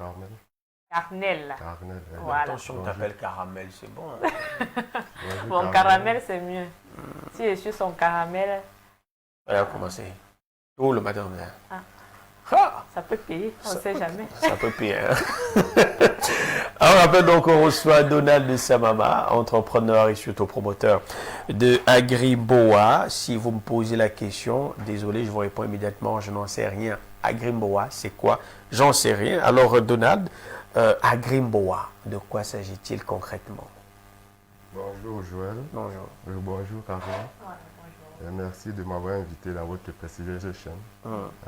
caramel. Carnel. Carnel. Voilà. Attention, on t'appelle caramel, c'est bon. Hein. Mon caramel, c'est mieux. Si je suis son caramel. Voilà, commencer. Tout le matin. Ah. Ah, Ça peut payer, on ne sait jamais. ça peut payer. Hein. On rappelle donc qu'on reçoit Donald Samama, entrepreneur et surtout promoteur de Agriboa. Si vous me posez la question, désolé, je vous réponds immédiatement, je n'en sais rien. Agriboa, c'est quoi? J'en sais rien. Alors Donald, Agriboa, de quoi s'agit-il concrètement? Bonjour Joël. Bonjour. Bonjour Carla. Merci de m'avoir invité dans votre prestigieuse chaîne,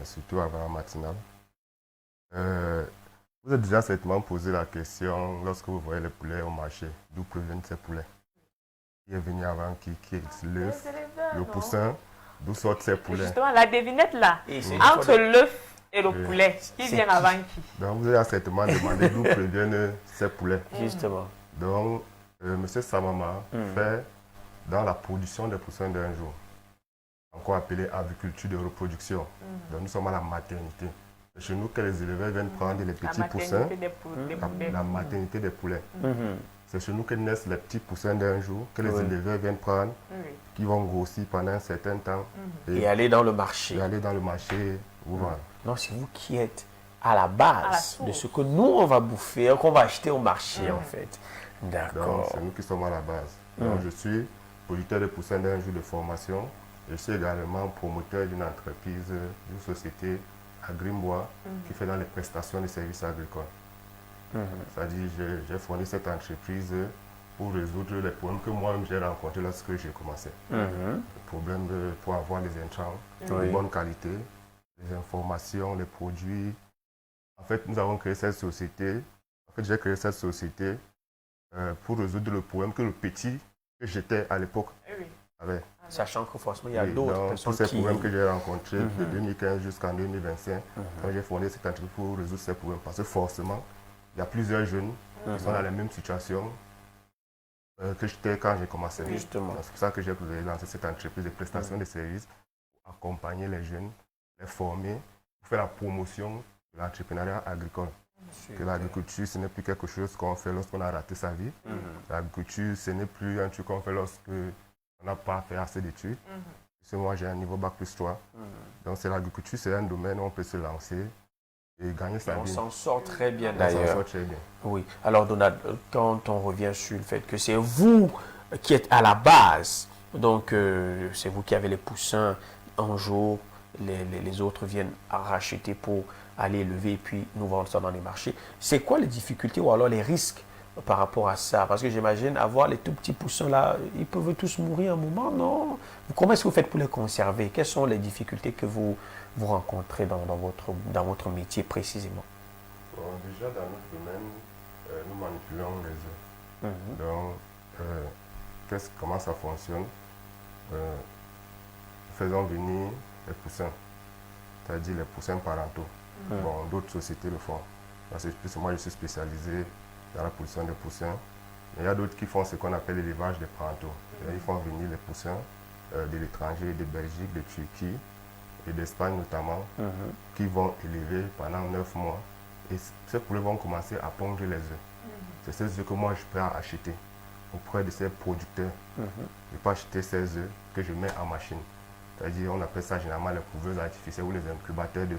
surtout avant la matinale. Vous avez déjà certainement posé la question lorsque vous voyez les poulets au marché, d'où proviennent ces poulets? Qui est venu avant qui est l'œuf, le poussin, d'où sortent ces poulets? Justement, la devinette là, entre l'œuf et le poulet, qui vient avant qui? Donc vous avez certainement demandé d'où proviennent ces poulets. Justement. Donc, M. Samama fait dans la production des poussins d'un jour, encore appelé aviculture de reproduction. Donc nous sommes à la maternité. C'est chez nous que les éleveurs viennent prendre les petits poussins, la maternité des poulets. C'est chez nous que naissent les petits poussins d'un jour, que les éleveurs viennent prendre, qui vont grossir pendant un certain temps. Et aller dans le marché. Et aller dans le marché, voilà. Non, c'est vous qui êtes à la base de ce que nous, on va bouffer, qu'on va acheter au marché, en fait. D'accord. Donc, c'est nous qui sommes à la base. Donc, je suis producteur de poussins d'un jour de formation. Je suis également promoteur d'une entreprise, d'une société Agriboa qui fait dans les prestations de services agricoles. C'est-à-dire j'ai fourni cette entreprise pour résoudre les problèmes que moi-même j'ai rencontrés lorsque j'ai commencé. Les problèmes pour avoir les intrants de bonne qualité, les informations, les produits. En fait, nous avons créé cette société. En fait, j'ai créé cette société pour résoudre le problème que le petit que j'étais à l'époque avait. Sachant que forcément, il y a d'autres personnes tous ces problèmes que j'ai rencontrés de 2015 jusqu'en 2025, quand j'ai fondé cette entreprise pour résoudre ces problèmes. Parce que forcément, il y a plusieurs jeunes qui sont dans la même situation que j'étais quand j'ai commencé. Justement. C'est pour ça que j'ai lancé cette entreprise de prestation de services pour accompagner les jeunes, les former, pour faire la promotion de l'entrepreneuriat agricole. Que l'agriculture, ce n'est plus quelque chose qu'on fait lorsqu'on a raté sa vie. L'agriculture, ce n'est plus un truc qu'on fait lorsque on n'a pas fait assez d'études. Parce que moi, j'ai un niveau bac plus 3. Donc, c'est l'agriculture, c'est un domaine où on peut se lancer et gagner sa vie. On s'en sort très bien d'ailleurs. On s'en sort très bien. Oui. Alors, Donald, quand on revient sur le fait que c'est vous qui êtes à la base, donc c'est vous qui avez les poussins un jour, les autres viennent racheter pour aller élever et puis nous vendre ça dans les marchés. C'est quoi les difficultés ou alors les risques par rapport à ça? Parce que j'imagine avoir les tout petits poussins là, ils peuvent tous mourir un moment, non? Comment est-ce que vous faites pour les conserver? Quelles sont les difficultés que vous rencontrez dans votre métier précisément? Bon, déjà dans notre domaine, nous manipulons les œufs. Donc, comment ça fonctionne? Nous faisons venir les poussins, c'est-à-dire les poussins parentaux. Bon, d'autres sociétés le font. Parce que moi, je suis spécialisé dans la production des poussins. Mais il y a d'autres qui font ce qu'on appelle l'élevage des parentaux. Ils font venir les poussins de l'étranger, de Belgique, de Turquie et d'Espagne notamment, qui vont élever pendant 9 mois. Et ces poulets vont commencer à pondre les œufs. C'est ces œufs que moi je peux acheter auprès de ces producteurs. Je peux acheter ces œufs que je mets en machine. C'est-à-dire, on appelle ça généralement les couveuses artificielles ou les incubateurs d'œufs.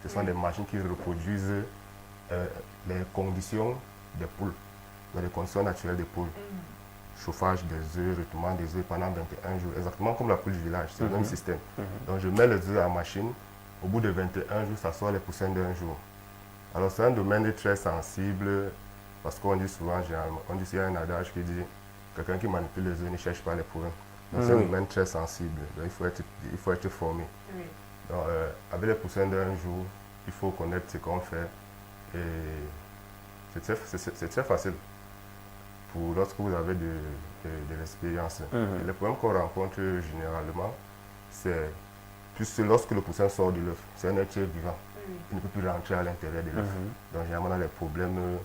Ce sont des machines qui reproduisent les conditions des poules, les conditions naturelles des poules. Chauffage des œufs, retournement des œufs pendant 21 jours, exactement comme la poule du village, c'est le même système. Donc je mets les œufs en machine, au bout de 21 jours, ça sort les poussins d'un jour. Alors c'est un domaine très sensible, parce qu'on dit souvent, généralement, on dit qu'il y a un adage qui dit quelqu'un qui manipule les œufs ne cherche pas les problèmes. Donc c'est un domaine très sensible, donc il faut être formé. Donc, avec les poussins d'un jour, il faut connaître ce qu'on fait. Et c'est très facile pour lorsque vous avez de l'expérience. Les problèmes qu'on rencontre généralement, c'est plus lorsque le poussin sort de l'œuf. C'est un être vivant. Il ne peut plus rentrer à l'intérieur de l'œuf. Donc généralement, on a les problèmes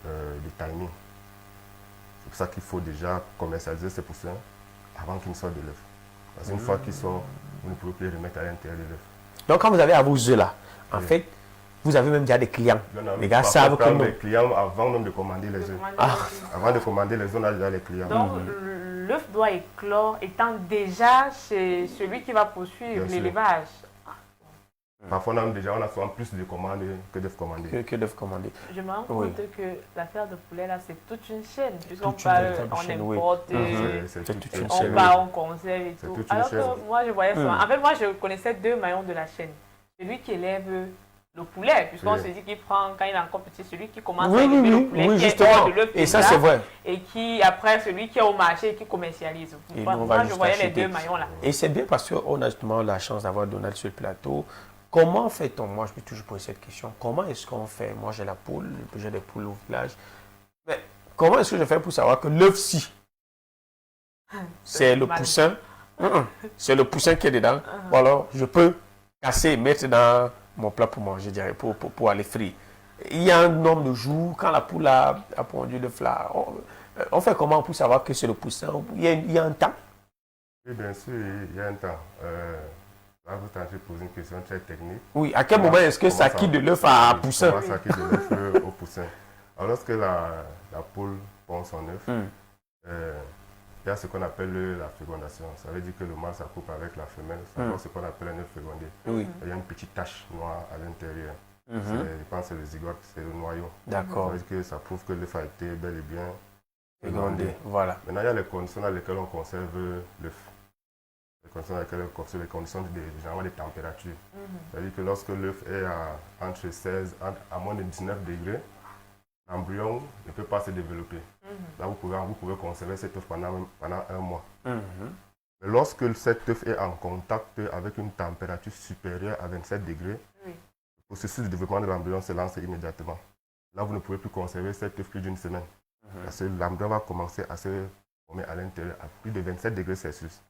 de timing. C'est pour ça qu'il faut déjà commercialiser ces poussins avant qu'ils ne sortent de l'œuf. Parce qu'une fois qu'ils sortent, vous ne pouvez plus les remettre à l'intérieur de l'œuf. Donc quand vous avez à vos œufs là, en fait, vous avez même déjà des clients. Les gars Parfois, savent que les clients avant même de commander les œufs. Avant de commander les œufs, on a déjà les clients. Donc, l'œuf doit éclore étant déjà chez celui qui va poursuivre l'élevage. Parfois, on a souvent plus de commandes que d'œufs commandés. Que d'œufs commandés. Je me rends compte que l'affaire de poulet, là, c'est toute une chaîne. Puisqu'on parle, on importe, on part, on conserve et tout. Alors que moi, je voyais souvent. En fait, moi, je connaissais deux maillons de la chaîne. Celui qui élève le poulet, puisqu'on se dit qu'il prend, quand il est encore petit, celui qui commence à élever le poulet, qui est hors de l'œuf. Et ça, c'est vrai. Et qui, après, celui qui est au marché et qui commercialise. Moi, je voyais les deux maillons là. Et c'est bien parce qu'on a justement la chance d'avoir Donald sur le plateau. Comment fait-on? Moi, je me suis toujours posé cette question. Comment est-ce qu'on fait? Moi, j'ai la poule, j'ai des poules au village. Mais comment est-ce que je fais pour savoir que l'œuf-ci, c'est le poussin? C'est le poussin qui est dedans. Ou alors, je peux casser et mettre dans mon plat pour manger, je dirais, pour aller frire. Il y a un nombre de jours, quand la poule a pondu l'œuf là, on fait comment pour savoir que c'est le poussin? Il y a un temps? Oui, bien sûr, il y a un temps. Là, vous tentez de poser une question très technique. Oui, à quel moment est-ce que ça quitte de l'œuf à poussin? Comment ça quitte de l'œuf au poussin? Alors, lorsque la poule pond son œuf, il y a ce qu'on appelle la fécondation. Ça veut dire que le mâle s'accouple avec la femelle. C'est ce qu'on appelle un œuf fécondé. Oui. Il y a une petite tache noire à l'intérieur. Je pense que c'est le zygote, c'est le noyau. D'accord. Ça veut dire que ça prouve que l'œuf a été bel et bien fécondé. Voilà. Maintenant, il y a les conditions dans lesquelles on conserve l'œuf. Les conditions dans lesquelles on conserve les conditions généralement de température. C'est-à-dire que lorsque l'œuf est entre 16 à moins de 19 degrés, l'embryon ne peut pas se développer. Là, vous pouvez conserver cet œuf pendant un mois. Mais lorsque cet œuf est en contact avec une température supérieure à 27 degrés, le processus de développement de l'embryon se lance immédiatement. Là, vous ne pouvez plus conserver cet œuf plus d'une semaine. Parce que l'embryon va commencer à se former à l'intérieur à plus de 27 degrés Celsius.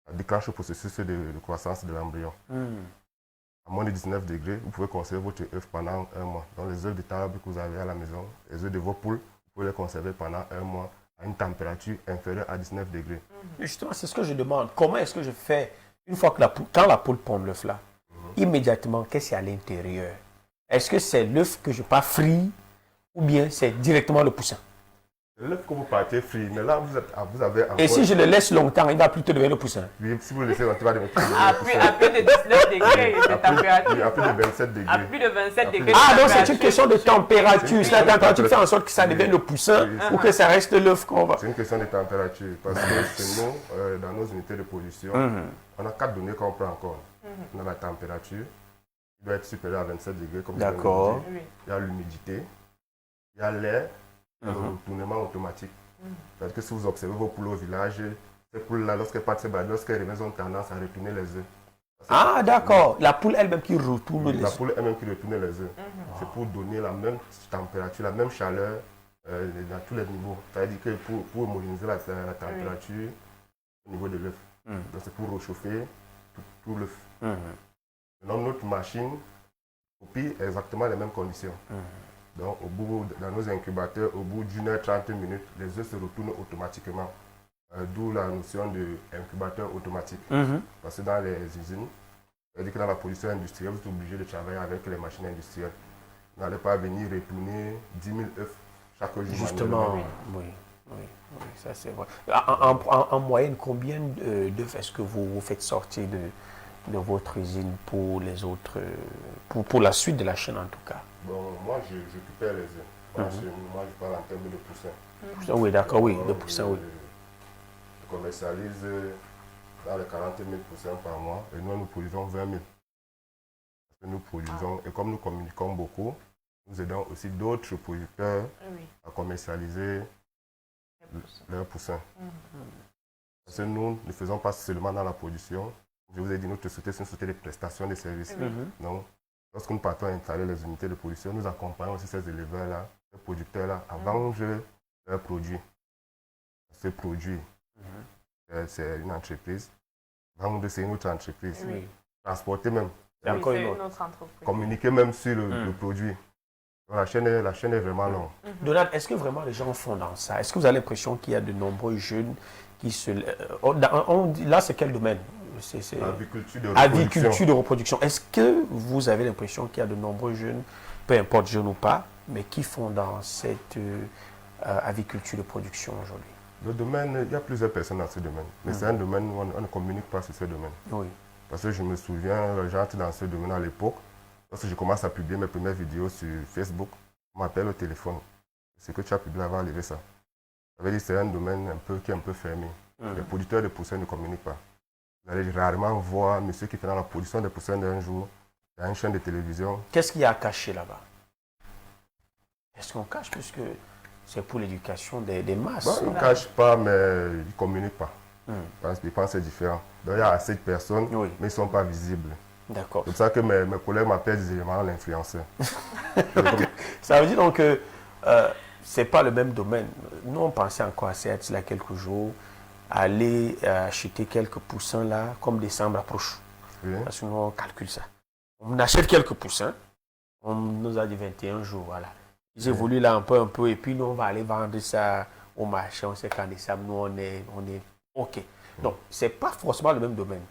Ça déclenche le processus de croissance de l'embryon. À moins de 19 degrés, vous pouvez conserver votre œuf pendant un mois. Donc les œufs de table que vous avez à la maison, les œufs de vos poules, vous pouvez les conserver pendant un mois à une température inférieure à 19 degrés. Justement, c'est ce que je demande. Comment est-ce que je fais une fois que quand la poule pond l'œuf là, immédiatement, qu'est-ce qu'il y a à l'intérieur? Est-ce que c'est l'œuf que je pars frit ou bien c'est directement le poussin? L'œuf que vous partez frit, mais là, vous avez encore... Et si je le laisse longtemps, il va plutôt devenir le poussin? Oui, si vous le laissez longtemps, il va devenir le poussin. À plus de 19 degrés de température. À plus de 27 degrés. À plus de 27 degrés. Ah, donc c'est une question de température. La température fait en sorte que ça devienne le poussin ou que ça reste l'œuf qu'on va... C'est une question de température. Parce que chez nous, dans nos unités de production, on a 4 données qu'on prend en compte. On a la température, qui doit être supérieure à 27 degrés, comme d'accord. Il y a l'humidité, il y a l'air, le retournement automatique. C'est-à-dire que si vous observez vos poules au village, ces poules-là, lorsqu'elles partent se balader, lorsqu'elles reviennent, ont tendance à retourner les œufs. Ah, d'accord. La poule elle-même qui retourne les œufs. La poule elle-même qui retourne les œufs. C'est pour donner la même température, la même chaleur dans tous les niveaux. C'est-à-dire que pour homogénéiser la température au niveau de l'œuf. Donc c'est pour réchauffer tout l'œuf. Donc notre machine copie exactement les mêmes conditions. Donc, dans nos incubateurs, au bout d'une heure 30 minutes, les œufs se retournent automatiquement. D'où la notion d'incubateur automatique. Parce que dans les usines, c'est-à-dire que dans la production industrielle, vous êtes obligé de travailler avec les machines industrielles. Vous n'allez pas venir retourner 10 000 œufs chaque jour. Justement, oui, ça c'est vrai. En moyenne, combien d'œufs est-ce que vous faites sortir de votre usine pour les autres, pour la suite de la chaîne en tout cas? Bon, moi, je récupère les œufs. Moi, je parle en termes de poussins. Oui, d'accord, oui, de poussins, oui. Je commercialise dans les 40 000 poussins par mois et nous produisons 20 000. Parce que nous produisons, et comme nous communiquons beaucoup, nous aidons aussi d'autres producteurs à commercialiser leurs poussins. Parce que nous ne faisons pas seulement dans la production. Je vous ai dit, notre société, c'est une société de prestations de services. Donc, lorsque nous partons installer les unités de production, nous accompagnons aussi ces éleveurs-là, ces producteurs-là, à vendre leurs produits. Ces produits, c'est une entreprise. Vendre, c'est une autre entreprise. Transporter même, c'est encore une autre entreprise. Communiquer même sur le produit. Donc, la chaîne est vraiment longue. Donald, est-ce que vraiment les gens font dans ça? Est-ce que vous avez l'impression qu'il y a de nombreux jeunes qui se... là, c'est quel domaine? aviculture de reproduction. Est-ce que vous avez l'impression qu'il y a de nombreux jeunes, peu importe jeunes ou pas, mais qui font dans cette aviculture de production aujourd'hui? Le domaine, il y a plusieurs personnes dans ce domaine, mais c'est un domaine où on ne communique pas sur ce domaine. Oui. Parce que je me souviens, j'entre dans ce domaine à l'époque, lorsque je commence à publier mes premières vidéos sur Facebook, on m'appelle au téléphone. Ce que tu as publié avant, enlever ça. Ça veut dire que c'est un domaine qui est un peu fermé. Les producteurs de poussins ne communiquent pas. Vous allez rarement voir monsieur qui fait dans la production des poussins d'un jour, il y a une chaîne de télévision. Qu'est-ce qu'il y a à cacher là-bas? Est-ce qu'on cache puisque c'est pour l'éducation des masses? Bon, ils ne cachent pas, mais ils ne communiquent pas. Ils pensent que c'est différent. Donc il y a assez de personnes, mais ils ne sont pas visibles. D'accord. C'est pour ça que mes collègues m'appellent directement l'influenceur. Ça veut dire donc que ce n'est pas le même domaine. Nous, on pensait encore à ça il y a quelques jours, aller acheter quelques poussins là, comme décembre approche. Oui. Parce que nous, on calcule ça. On achète quelques poussins, on nous a dit 21 jours, voilà. Ils évoluent là un peu, et puis nous, on va aller vendre ça au marché. On sait qu'en décembre, nous, on est OK. Donc, ce n'est pas forcément le même domaine.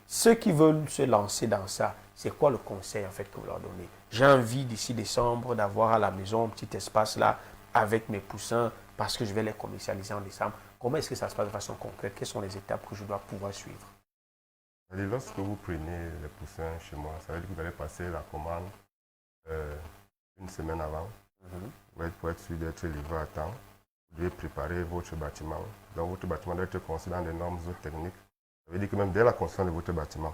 Ceux qui veulent se lancer dans ça, c'est quoi le conseil en fait que vous leur donnez? J'ai envie d'ici décembre d'avoir à la maison un petit espace là avec mes poussins parce que je vais les commercialiser en décembre. Comment est-ce que ça se passe de façon concrète? Quelles sont les étapes que je dois pouvoir suivre? Lorsque vous prenez les poussins chez moi, ça veut dire que vous allez passer la commande une semaine avant. Pour être sûr d'être livré à temps. Vous devez préparer votre bâtiment. Donc votre bâtiment doit être conçu dans des normes techniques. Ça veut dire que même dès la construction de votre bâtiment,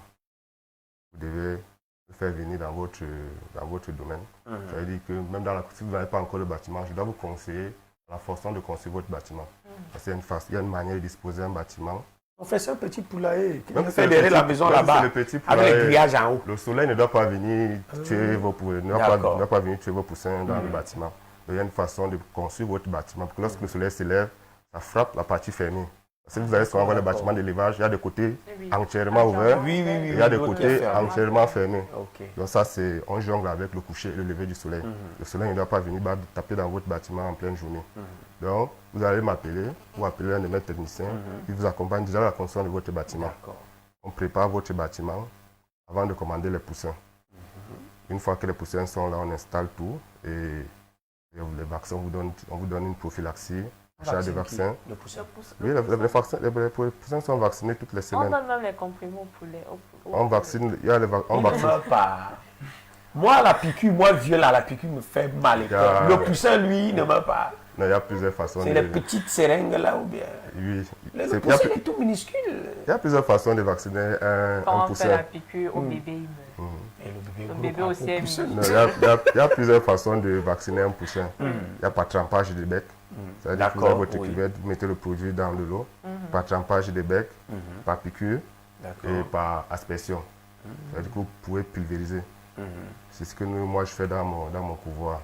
vous devez le faire venir dans votre domaine. Ça veut dire que même si vous n'avez pas encore le bâtiment, je dois vous conseiller la façon de construire votre bâtiment. Parce qu'il y a une manière de disposer un bâtiment. On fait ça un petit poulailler. On fait derrière la maison là-bas, avec les grillages en haut. Le soleil ne doit pas venir tuer vos poussins dans le bâtiment. Donc, il y a une façon de construire votre bâtiment. Pour que lorsque le soleil se lève, ça frappe la partie fermée. Si vous allez souvent voir les bâtiments d'élevage, il y a des côtés entièrement ouverts, il y a des côtés entièrement fermés. Donc ça, c'est on jongle avec le coucher et le lever du soleil. Le soleil ne doit pas venir taper dans votre bâtiment en pleine journée. Donc, vous allez m'appeler ou appeler un de mes techniciens qui vous accompagne déjà à la construction de votre bâtiment. On prépare votre bâtiment avant de commander les poussins. Une fois que les poussins sont là, on installe tout et les vaccins, on vous donne une prophylaxie. Achat de vaccins. Oui, les poussins sont vaccinés toutes les semaines. On donne même les comprimés au poulet. On vaccine. On vaccine. Pas. Moi, la piqûre, la piqûre me fait mal. Le poussin, lui, il ne meurt pas. Non, il y a plusieurs façons. C'est les petites seringues là ou bien? Oui. Le poussin est tout minuscule. Il y a plusieurs façons de vacciner un poussin. Quand on fait la piqûre au bébé, il meurt. Et le bébé aussi est minuscule. Il y a plusieurs façons de vacciner un poussin. Il y a par trempage de bec. C'est-à-dire que vous avez votre cuvette, vous mettez le produit dans le lot, par trempage de bec, par piqûre et par aspersion. C'est-à-dire que vous pouvez pulvériser. C'est ce que moi je fais dans mon pouvoir.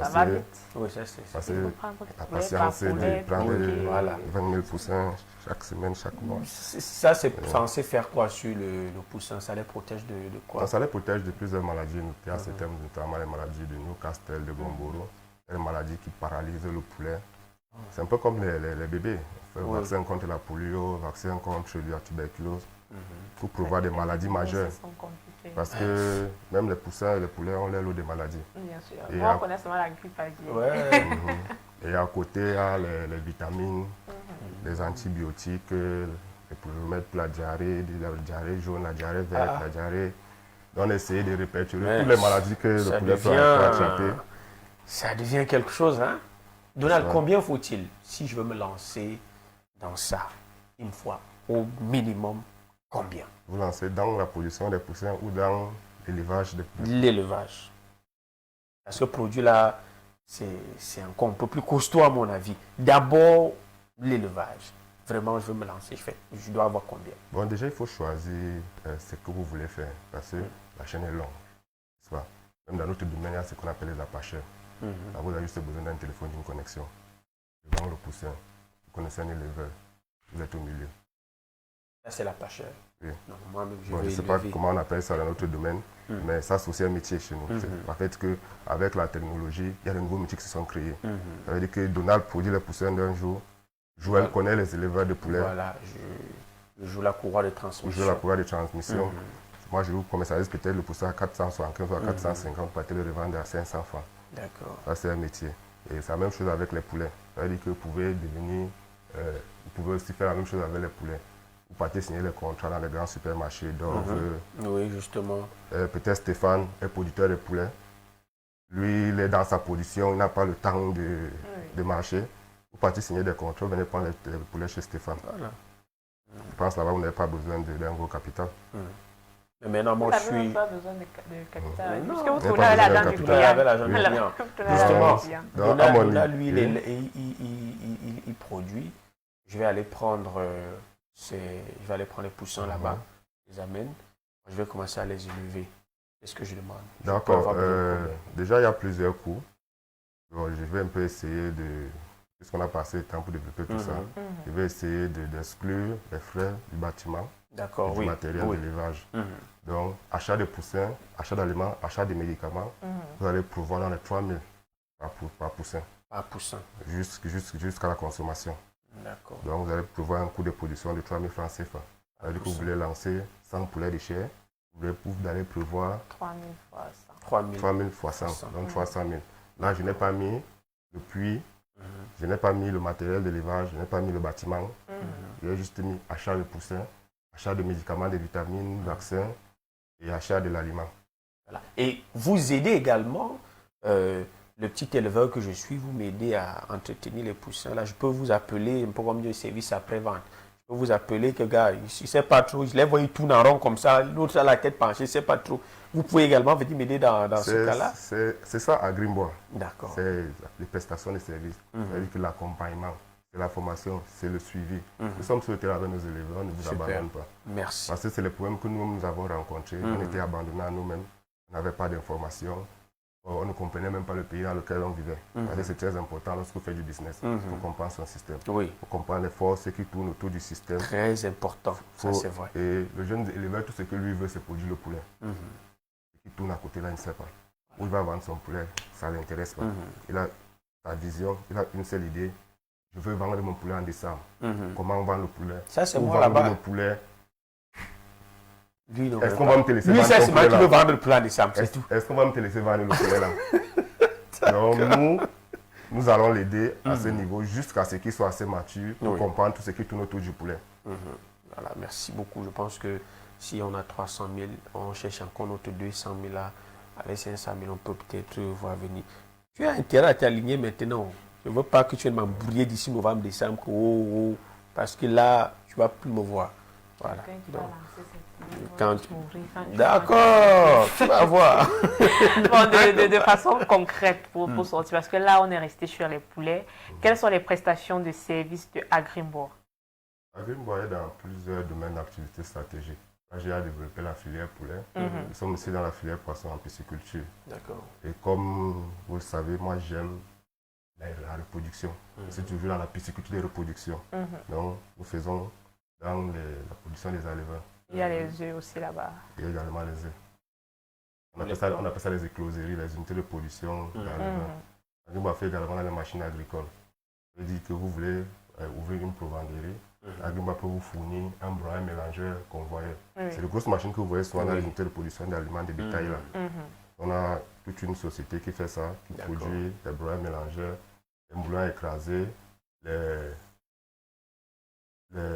Ça va vite. Oui, parce que la patience, c'est de prendre 20 000 poussins chaque semaine, chaque mois. Ça, c'est censé faire quoi sur le poussin? Ça les protège de quoi? Ça les protège de plusieurs maladies, notamment les maladies de Newcastle, de Gomboro. Les maladies qui paralysent le poulet. C'est un peu comme les bébés. On fait vaccin contre la polio, vaccin contre la tuberculose, pour prévoir des maladies majeures. Parce que même les poussins et les poulets ont leur lot de maladies. Bien sûr. Moi, on connaît seulement la grippe aviaire. Et à côté, il y a les vitamines, les antibiotiques, pour remettre la diarrhée jaune, la diarrhée verte, la diarrhée. Donc, on essaie de répertorier toutes les maladies que le poulet peut attraper. Ça devient quelque chose, hein? Donald, combien faut-il si je veux me lancer dans ça une fois? Au minimum, combien? Vous lancez dans la production des poussins ou dans l'élevage des poussins? L'élevage. Parce que le produit là, c'est encore un peu plus costaud à mon avis. D'abord, l'élevage. Vraiment, je veux me lancer. Je dois avoir combien? Bon, déjà, il faut choisir ce que vous voulez faire. Parce que la chaîne est longue. Même dans notre domaine, il y a ce qu'on appelle les apacheurs. Là, vous avez juste besoin d'un téléphone, d'une connexion. Devant le poussin, vous connaissez un éleveur, vous êtes au milieu. Ça, c'est l'apacheur. Oui. Non, je ne sais pas comment on appelle ça dans notre domaine, mais ça, c'est aussi un métier chez nous. En fait, qu'avec la technologie, il y a de nouveaux métiers qui se sont créés. Ça veut dire que Donald produit les poussins d'un jour. Joël connaît les éleveurs de poulets. Voilà, Je joue la courroie de transmission. Je joue la courroie de transmission. Moi, je vous commercialise peut-être le poussin à 475 ou à 450 pour le revendre à 500 francs. D'accord. Ça, c'est un métier. Et c'est la même chose avec les poulets. Ça veut dire que vous pouvez devenir, vous pouvez aussi faire la même chose avec les poulets. Vous partez signer les contrats dans les grands supermarchés. Donc, oui, justement. Peut-être Stéphane est producteur de poulets. Lui, il est dans sa position, il n'a pas le temps de marcher. Vous partez signer des contrats, vous venez prendre les poulets chez Stéphane. Voilà. Je pense là-bas, vous n'avez pas besoin d'un gros capital. Mais maintenant, moi, je suis... pas besoin de capital. Non, puisque vous trouvez l'agent du client. Justement, Dona, lui, il produit. Je vais aller prendre les poussins là-bas, je les amène. Je vais commencer à les élever. Est-ce que je demande? D'accord. Déjà, il y a plusieurs coûts. Bon, je vais un peu essayer de... Puisqu'on a passé le temps pour développer tout ça, je vais essayer d'exclure les frais du bâtiment. D'accord, du matériel d'élevage. Donc, achat de poussins, achat d'aliments, achat de médicaments, vous allez prévoir dans les 3 000 par poussin. Par poussin. Jusqu'à la consommation. D'accord. Donc, vous allez prévoir un coût de production de 3 000 francs CFA. C'est-à-dire que vous voulez lancer 100 poulets de chair, vous allez prévoir 3 000 fois 100. 3 000 fois 100, donc 300 000. Là, je n'ai pas mis le puits, je n'ai pas mis le matériel d'élevage, je n'ai pas mis le bâtiment. J'ai juste mis achat de poussins, achat de médicaments, de vitamines, vaccins et achat de l'aliment. Voilà. Et vous aidez également, le petit éleveur que je suis, vous m'aidez à entretenir les poussins. Là, je peux vous appeler un peu comme du service après-vente. Je peux vous appeler que, gars, je ne sais pas trop, je les vois, ils tournent en rond comme ça, l'autre a la tête penchée, je ne sais pas trop. Vous pouvez également venir m'aider dans ce cas-là? C'est ça à Greenbois. D'accord. C'est les prestations de services, c'est-à-dire que l'accompagnement. C'est la formation, c'est le suivi. Nous sommes sur le terrain avec nos élèves, on ne vous abandonne pas. Merci. Parce que c'est les problèmes que nous avons rencontrés. On était abandonnés à nous-mêmes, on n'avait pas d'informations, on ne comprenait même pas le pays dans lequel on vivait. Parce que c'est très important lorsqu'on fait du business, pour comprendre son système, pour comprendre les forces qui tournent autour du système. Très important, ça c'est vrai. Et le jeune éleveur, tout ce que lui veut, c'est produire le poulet. Ce qui tourne à côté là, il ne sait pas. Où il va vendre son poulet, ça ne l'intéresse pas. Il a sa vision, il a une seule idée. Je veux vendre mon poulet en décembre. Comment on vend le poulet? Ça, c'est moi là-bas. Le poulet. Est-ce qu'on va me laisser vendre le poulet là? Lui, c'est qui veut vendre le poulet en décembre, c'est tout. Est-ce qu'on va me laisser vendre le poulet là? Donc, nous allons l'aider à ce niveau jusqu'à ce qu'il soit assez mature pour comprendre tout ce qui tourne autour du poulet. Voilà, merci beaucoup. Je pense que si on a 300 000, on cherche encore notre 200 000 là. Avec 500 000, on peut peut-être voir venir. Tu as intérêt à t'aligner maintenant. Je ne veux pas que tu viennes m'embrouiller d'ici novembre, décembre, parce que là, tu ne vas plus me voir. Voilà. D'accord, tu vas voir. Bon, de façon concrète pour sortir, parce que là, on est resté sur les poulets. Quelles sont les prestations de services de Agrimbois? Agrimbois est dans plusieurs domaines d'activité stratégique. Là, j'ai développé la filière poulet. Nous sommes aussi dans la filière poisson en pisciculture. D'accord. Et comme vous le savez, moi, j'aime la reproduction. C'est toujours dans la pisciculture de reproduction. Donc, nous faisons dans la production des éleveurs. Il y a les œufs aussi là-bas. Il y a également les œufs. On appelle ça les écloseries, les unités de production d'éleveurs. Agrimbois fait également dans les machines agricoles. Ça veut dire que vous voulez ouvrir une provanderie. Agrimbois peut vous fournir un broyeur mélangeur convoyeur. C'est de grosses machines que vous voyez souvent dans les unités de production d'aliments de bétail. On a toute une société qui fait ça, qui produit des broyeurs mélangeurs, les moulins à écraser, les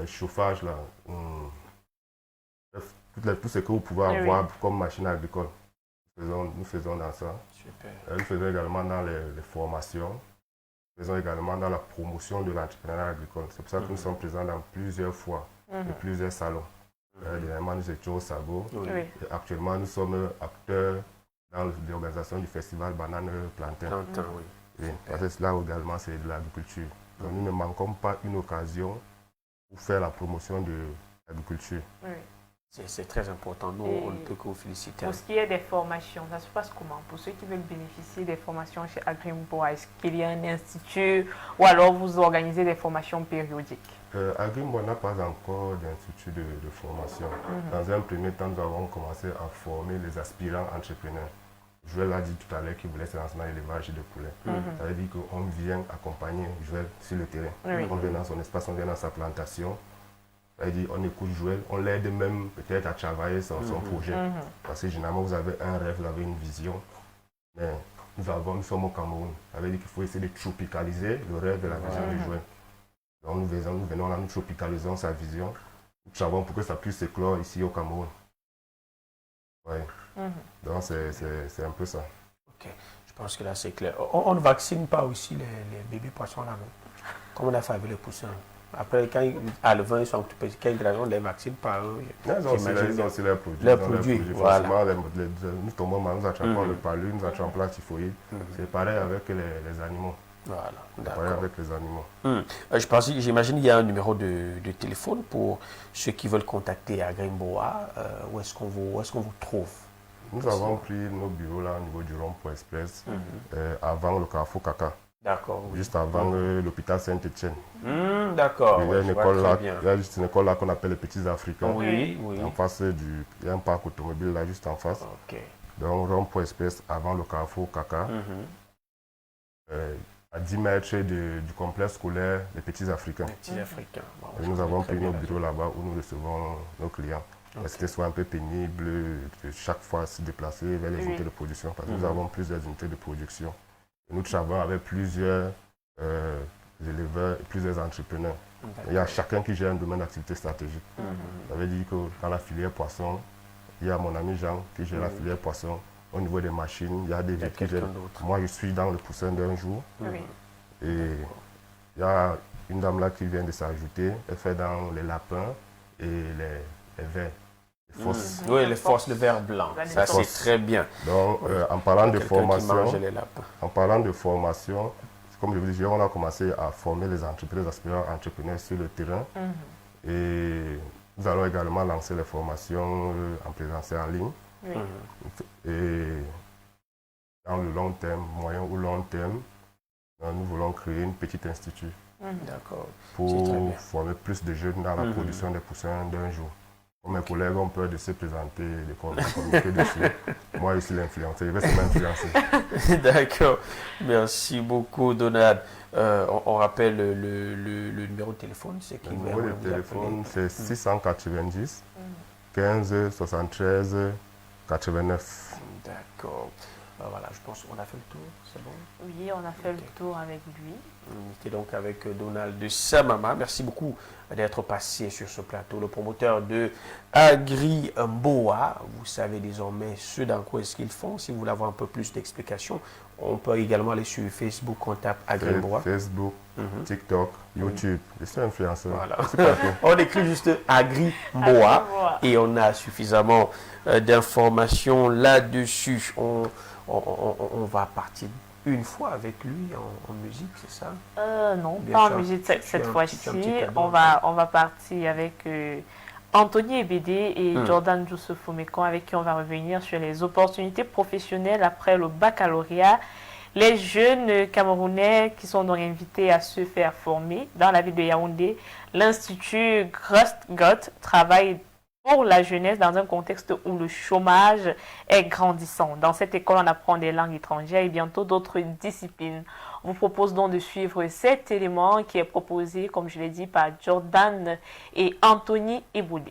chauffages, là, tout ce que vous pouvez avoir comme machine agricole. Nous faisons dans ça. Super. Nous faisons également dans les formations. Nous faisons également dans la promotion de l'entrepreneuriat agricole. C'est pour ça que nous sommes présents dans plusieurs foires et plusieurs salons. Dernièrement, nous étions au Sago. Et actuellement, nous sommes acteurs dans l'organisation du festival Banane Plantain. Parce que là également, c'est de l'agriculture. Donc, nous ne manquons pas une occasion pour faire la promotion de l'agriculture. C'est très important. Nous, on ne peut que vous féliciter. Pour ce qui est des formations, ça se passe comment? Pour ceux qui veulent bénéficier des formations chez Agrimbois, est-ce qu'il y a un institut ou alors vous organisez des formations périodiques? Agrimbois n'a pas encore d'institut de formation. Dans un premier temps, nous avons commencé à former les aspirants entrepreneurs. Joël l'a dit tout à l'heure qu'il voulait se lancer dans l'élevage de poulets. Ça veut dire qu'on vient accompagner Joël sur le terrain. On vient dans son espace, on vient dans sa plantation. Elle dit, on écoute Joël, on l'aide même peut-être à travailler son projet. Parce que généralement, vous avez un rêve, vous avez une vision. Mais nous sommes au Cameroun. Ça veut dire qu'il faut essayer de tropicaliser le rêve et la vision de Joël. Donc nous venons là, nous tropicalisons sa vision. Nous travaillons pour que ça puisse s'éclore ici au Cameroun. Ouais. Donc c'est un peu ça. Ok, je pense que là c'est clair. On ne vaccine pas aussi les bébés poissons là, non? Comme on a fait avec les poussins. Après, à le vin, ils sont tout petits. Quand ils les vaccinent pas eux. Ils ont aussi les produits. Les produits, voilà. Nous tombons mal, nous attrapons le palu, nous attrapons la typhoïde. C'est pareil avec les animaux. Voilà, d'accord. Pareil avec les animaux. J'imagine qu'il y a un numéro de téléphone pour ceux qui veulent contacter Agrimboa. Où est-ce qu'on vous trouve? Nous avons pris nos bureaux là au niveau du rond-point express avant le Carrefour Kaka. D'accord. Oui. Juste avant l'hôpital Saint-Etienne. D'accord. Il y a une école là, il y a juste une école là qu'on appelle les Petits Africains. Oui, oui. En face il y a un parc automobile là juste en face. Ok. Donc rond-point express avant le Carrefour Kaka. À 10 mètres du complexe scolaire des Petits Africains. Les Petits Africains. Bon, et nous avons pris nos bureaux là-bas où nous recevons nos clients. Okay. C'était soit un peu pénible de chaque fois se déplacer vers les unités de production parce que nous avons plusieurs unités de production. Et nous travaillons avec plusieurs éleveurs et plusieurs entrepreneurs. Il y a chacun qui gère un domaine d'activité stratégique. Ça veut dire que dans la filière poisson, il y a mon ami Jean qui gère la filière poisson. Au niveau des machines, il y a des gens qui gèrent. Moi, je suis dans le poussin d'un jour. Et il y a une dame là qui vient de s'ajouter. Elle fait dans les lapins et les vers. Les fosses. Oui, les fosses de vers blanc. Ça, c'est très bien. Donc, en parlant de formation, comme je vous disais, on a commencé à former les entrepreneurs, les aspirants entrepreneurs sur le terrain. Et nous allons également lancer les formations en présentiel en ligne. Et dans le long terme, moyen ou long terme, nous voulons créer une petite institut pour former plus de jeunes dans la production des poussins d'un jour. Comme mes collègues ont peur de se présenter, de communiquer dessus. Moi, je suis l'influenceur, je vais se m'influencer. D'accord. Merci beaucoup, Donald. On rappelle le numéro de téléphone. Le numéro de téléphone, c'est 690 15 73 89. D'accord. Voilà, je pense qu'on a fait le tour, c'est bon? Oui, on a fait le tour avec lui. On était donc avec Donald de Samama. Merci beaucoup d'être passé sur ce plateau. Le promoteur de Agrimboa. Vous savez désormais ce dans quoi est-ce qu'ils font. Si vous voulez avoir un peu plus d'explications, on peut également aller sur Facebook, on tape Agrimboa. Facebook, TikTok, YouTube. Je suis influenceur. Voilà. On écrit juste Agrimboa et on a suffisamment d'informations là-dessus. On va partir une fois avec lui en musique, c'est ça? Non, pas en musique cette fois-ci. On va partir avec Anthony Ebede et Jordan Djoussoufou-Mekong, avec qui on va revenir sur les opportunités professionnelles après le baccalauréat. Les jeunes Camerounais qui sont donc invités à se faire former dans la ville de Yaoundé. L'Institut Grust-Gott travaille pour la jeunesse dans un contexte où le chômage est grandissant. Dans cette école, on apprend des langues étrangères et bientôt d'autres disciplines. On vous propose donc de suivre cet élément qui est proposé, comme je l'ai dit, par Jordan et Anthony Ebede.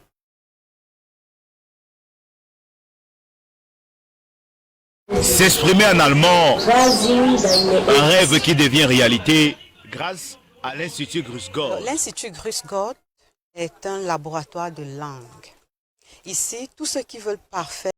S'exprimer en allemand, un rêve qui devient réalité grâce à l'Institut Grust-Gott. L'Institut Grust-Gott est un laboratoire de langue. Ici, tous ceux qui veulent parfaire